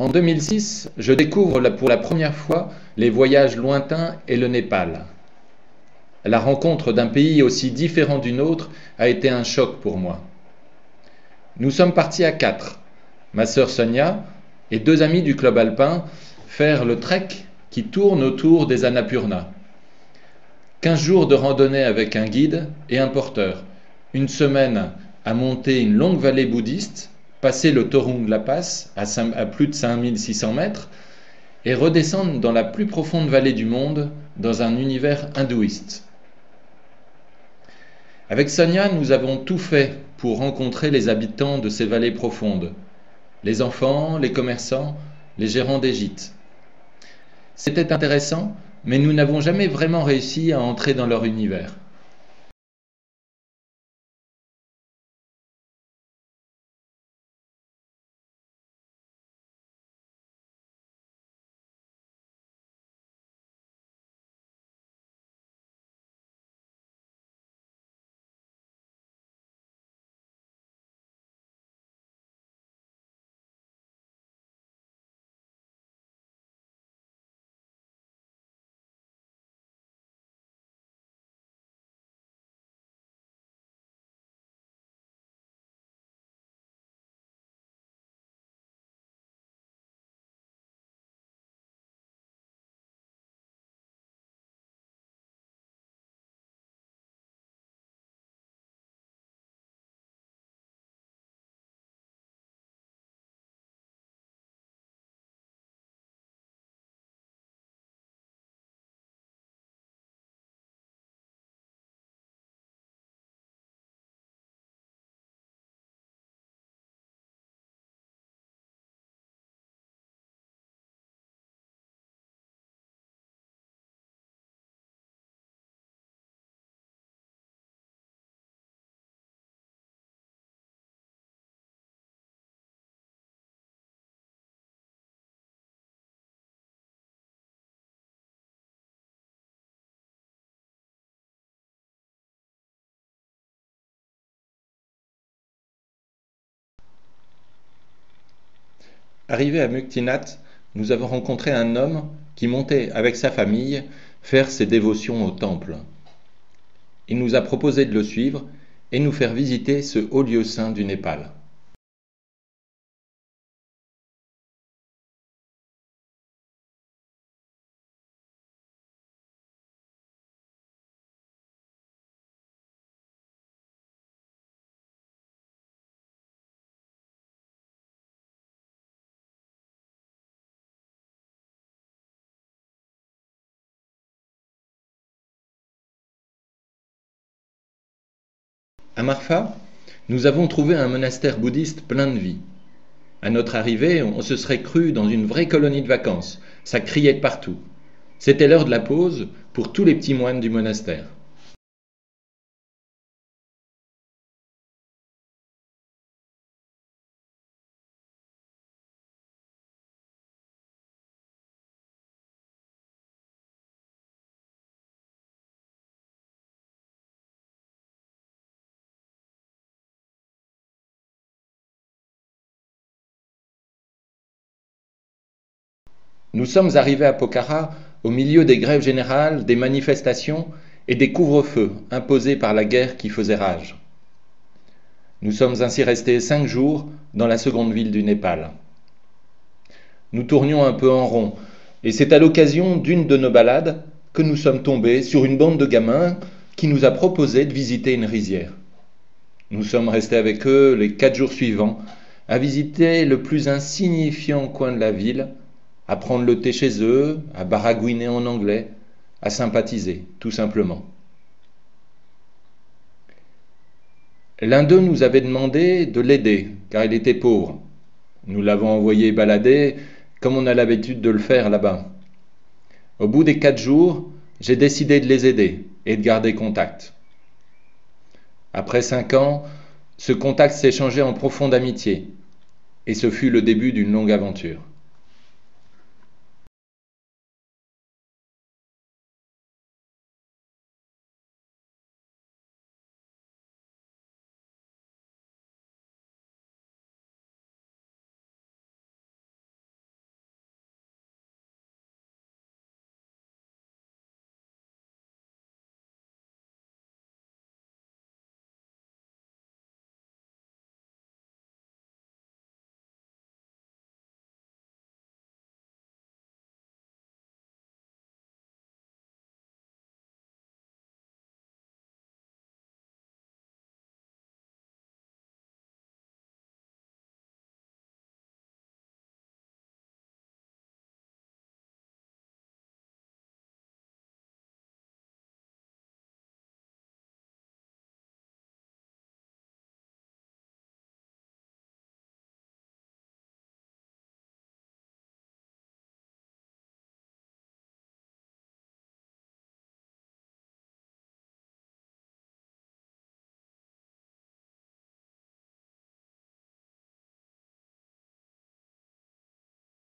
En 2006, je découvre pour la première fois les voyages lointains et le Népal. La rencontre d'un pays aussi différent du nôtre a été un choc pour moi. Nous sommes partis à 4, ma sœur Sonia et 2 amis du club alpin, faire le trek qui tourne autour des Annapurna. 15 jours de randonnée avec un guide et un porteur, une semaine à monter une longue vallée bouddhiste, passer le Torung La Pass à plus de 5600 mètres et redescendre dans la plus profonde vallée du monde dans un univers hindouiste. Avec Sonia, nous avons tout fait pour rencontrer les habitants de ces vallées profondes, les enfants, les commerçants, les gérants des gîtes. C'était intéressant, mais nous n'avons jamais vraiment réussi à entrer dans leur univers. Arrivé à Muktinat, nous avons rencontré un homme qui montait avec sa famille faire ses dévotions au temple. Il nous a proposé de le suivre et nous faire visiter ce haut lieu saint du Népal. À Marfa, nous avons trouvé un monastère bouddhiste plein de vie. À notre arrivée, on se serait cru dans une vraie colonie de vacances. Ça criait de partout. C'était l'heure de la pause pour tous les petits moines du monastère. Nous sommes arrivés à Pokhara au milieu des grèves générales, des manifestations et des couvre-feux imposés par la guerre qui faisait rage. Nous sommes ainsi restés 5 jours dans la seconde ville du Népal. Nous tournions un peu en rond, et c'est à l'occasion d'une de nos balades que nous sommes tombés sur une bande de gamins qui nous a proposé de visiter une rizière. Nous sommes restés avec eux les 4 jours suivants, à visiter le plus insignifiant coin de la ville, à prendre le thé chez eux, à baragouiner en anglais, à sympathiser, tout simplement. L'un d'eux nous avait demandé de l'aider, car il était pauvre. Nous l'avons envoyé balader, comme on a l'habitude de le faire là-bas. Au bout des 4 jours, j'ai décidé de les aider et de garder contact. Après 5 ans, ce contact s'est changé en profonde amitié, et ce fut le début d'une longue aventure.